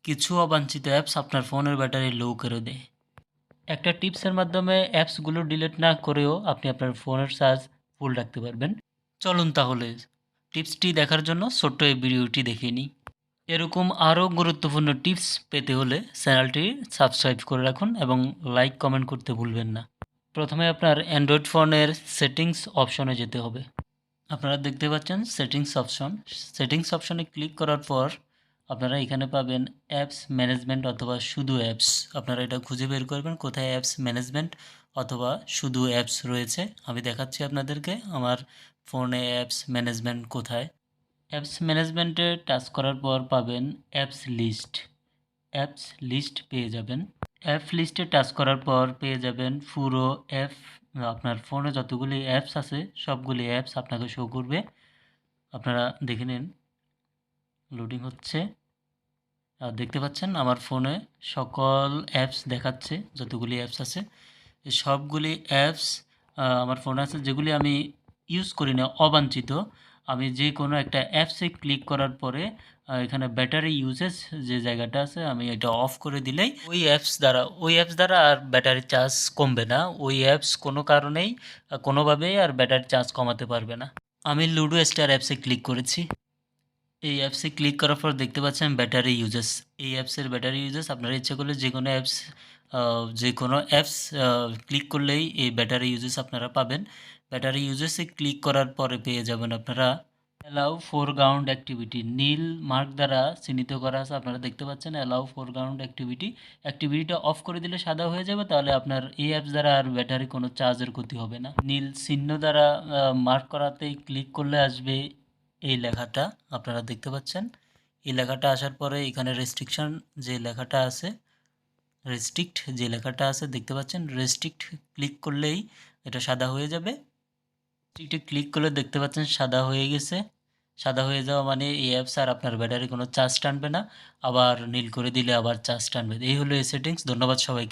কিছু অবাঞ্ছিত অ্যাপস আপনার ফোনের ব্যাটারি লো করে দেয়। একটা টিপসের মাধ্যমে অ্যাপসগুলো ডিলিট না করেও আপনি আপনার ফোনের চার্জ ফুল রাখতে পারবেন। চলুন তাহলে টিপসটি দেখার জন্য ছোট্ট এই ভিডিওটি দেখে নিই। এরকম আরও গুরুত্বপূর্ণ টিপস পেতে হলে চ্যানেলটি সাবস্ক্রাইব করে রাখুন এবং লাইক কমেন্ট করতে ভুলবেন না। প্রথমে আপনার অ্যান্ড্রয়েড ফোনের সেটিংস অপশনে যেতে হবে। আপনারা দেখতে পাচ্ছেন সেটিংস অপশনে ক্লিক করার পর আপনারা এখানে পাবেন অ্যাপস ম্যানেজমেন্ট অথবা শুধু অ্যাপস। আপনারা এটা খুঁজে বের করবেন কোথায় অ্যাপস ম্যানেজমেন্ট অথবা শুধু অ্যাপস রয়েছে। আমি দেখাচ্ছি আপনাদেরকে আমার ফোনে অ্যাপস ম্যানেজমেন্ট কোথায়। অ্যাপস ম্যানেজমেন্টে টাচ করার পর পাবেন অ্যাপস লিস্ট পেয়ে যাবেন। অ্যাপ লিস্টে টাচ করার পর পেয়ে যাবেন পুরো অ্যাপ। আপনার ফোনে যতগুলি অ্যাপস আছে সবগুলি অ্যাপস আপনাকে শো করবে। আপনারা দেখে নিন, লোডিং হচ্ছে। দেখতে পাচ্ছেন আমার ফোনে সকল অ্যাপস দেখাচ্ছে, যতগুলি অ্যাপস আছে এই সবগুলি অ্যাপস আমার ফোনে আছে। যেগুলি আমি ইউজ করি না, অবাঞ্ছিত, আমি যে কোনো একটা অ্যাপসে ক্লিক করার পরে এখানে ব্যাটারি ইউজেজ যে জায়গাটা আছে আমি এটা অফ করে দিলেই ওই অ্যাপস দ্বারা আর ব্যাটারি চার্জ কমবে না। ওই অ্যাপস কোনো কারণেই কোনোভাবেই আর ব্যাটারি চার্জ কমাতে পারবে না। আমি লুডো স্টার অ্যাপসে ক্লিক করেছি। এই অ্যাপসে ক্লিক করার পর দেখতে পাচ্ছেন ব্যাটারি ইউজেস। এই অ্যাপসের ব্যাটারি ইউজেস আপনারা ইচ্ছে করলে যে কোনো অ্যাপস ক্লিক করলেই এই ব্যাটারি ইউজেস আপনারা পাবেন। ব্যাটারি ইউজেসে ক্লিক করার পরে পেয়ে যাবেন আপনারা অ্যালাউ ফোরগ্রাউন্ড অ্যাক্টিভিটি, নীল মার্ক দ্বারা চিহ্নিত করা আছে। আপনারা দেখতে পাচ্ছেন অ্যালাউ ফোরগ্রাউন্ড অ্যাক্টিভিটিটা অফ করে দিলে সাদা হয়ে যাবে। তাহলে আপনার এই অ্যাপস দ্বারা আর ব্যাটারি কোনো চার্জের ক্ষতি হবে না। নীল চিহ্ন দ্বারা মার্ক করাতেই ক্লিক করলে আসবে এই লেখাটা, আপনারা দেখতে পাচ্ছেন। এই লেখাটা আসার পরে এখানে রেস্ট্রিক্ট যে লেখাটা আছে দেখতে পাচ্ছেন, রেস্ট্রিক্ট ক্লিক করলেই এটা সাদা হয়ে যাবে। রেস্ট্রিক্টে ক্লিক করলে দেখতে পাচ্ছেন সাদা হয়ে গেছে। সাদা হয়ে যাওয়া মানে এই অ্যাপস আর আপনার ব্যাটারি কোনো চার্জ টানবে না, আবার নীল করে দিলে আবার চার্জ টানবে। এই হলো এই সেটিংস। ধন্যবাদ সবাইকে।